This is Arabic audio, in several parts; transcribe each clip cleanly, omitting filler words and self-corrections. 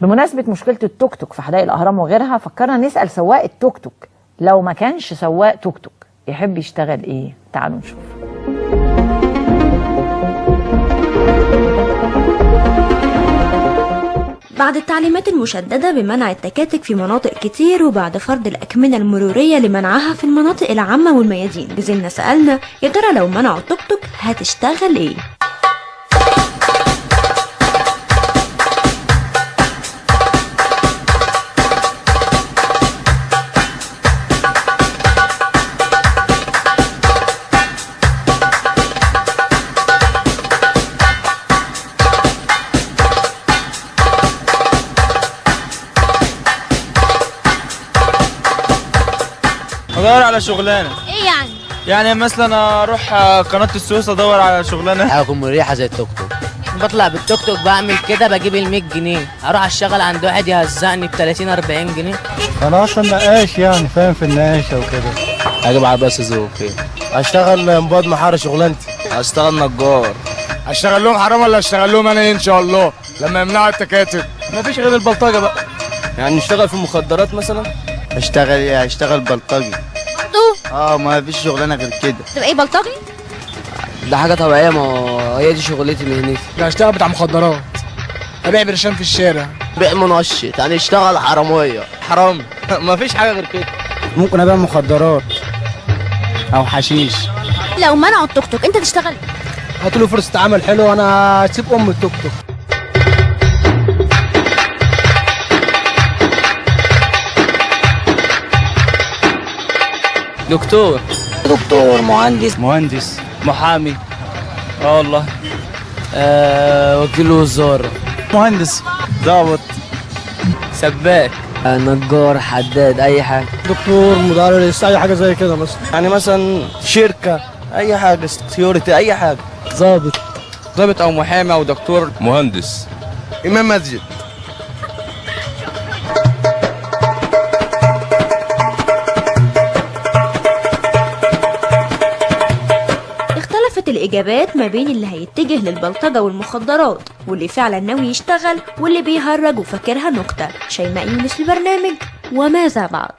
بمناسبة مشكلة التوك توك في حدائق الأهرام وغيرها، فكرنا نسأل سواق التوك توك لو ما كانش سواق توك توك يحب يشتغل إيه؟ تعالوا نشوف. بعد التعليمات المشددة بمنع التكاتك في مناطق كتير وبعد فرض الأكمنة المرورية لمنعها في المناطق العامة والميادين، نزلنا سألنا يا ترى لو منعوا التوك توك هتشتغل إيه؟ ادور على شغلانه. ايه يعني؟ يعني مثلا اروح قناه السويس ادور على شغلانه. حاجه مريحه زي التوك توك. بطلع بالتوك توك بعمل كده بجيب ال 100 جنيه، اروح اشتغل عند واحد يهزقني ب 30 40 جنيه. انا اصلا نقاش يعني فاهم في النقاشه وكده. هجيب عربيه سوزوكي. اشتغل مباد محاره شغلانتي. اشتغل نجار. اشتغل لهم حرام ولا اشتغل لهم انا ان شاء الله لما يمنعوا التكاتك؟ مفيش غير البلطجه بقى. يعني نشتغل في المخدرات مثلا. اشتغل ايه؟ اشتغل بلطجي. ما فيش شغلانه غير كده. تبقى ايه بلطجي؟ ده حاجه طبيعيه، ما هي دي شغلتي مهنتي. لا اشتغل بتاع مخدرات، ابيع برشام في الشارع، بيع منشط، يعني اشتغل حراميه. حرام. مفيش حاجه غير كده. ممكن ابيع مخدرات او حشيش. لو منعوا التوك توك انت تشتغل؟ هاتوا له فرصه عمل حلوه وانا هسيب التوك توك. دكتور، مهندس، محامي. والله. وكيل وزاره، مهندس، ضابط، سباك، نجار، حداد، اي حاجه. دكتور، مدرس، اي حاجه زي كده مثلا. يعني مثلا شركه، اي حاجه، سكيورتي، اي حاجه. ضابط او محامي او دكتور. مهندس، امام مسجد. اختلفت الإجابات ما بين اللي هيتجه للبلطجة والمخدرات واللي فعلا ناوي يشتغل واللي بيهرج وفاكرها نكتة. شيماء يونس البرنامج وماذا بعد.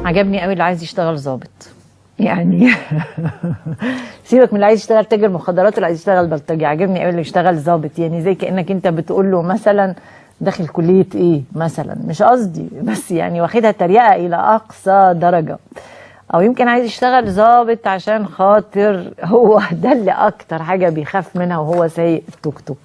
عجبني قوي اللي عايز يشتغل ظابط يعني. سيبك من اللي عايز يشتغل تاجر مخدرات واللي عايز يشتغل بلطجي. عجبني قوي اللي يشتغل ظابط، يعني زي كأنك انت بتقول له مثلا داخل كلية ايه مثلا، مش قصدي بس يعني واخدها تريقة الى اقصى درجة. او يمكن عايز يشتغل ظابط عشان خاطر هو ده اللي اكتر حاجة بيخاف منها وهو سايق التوك توك.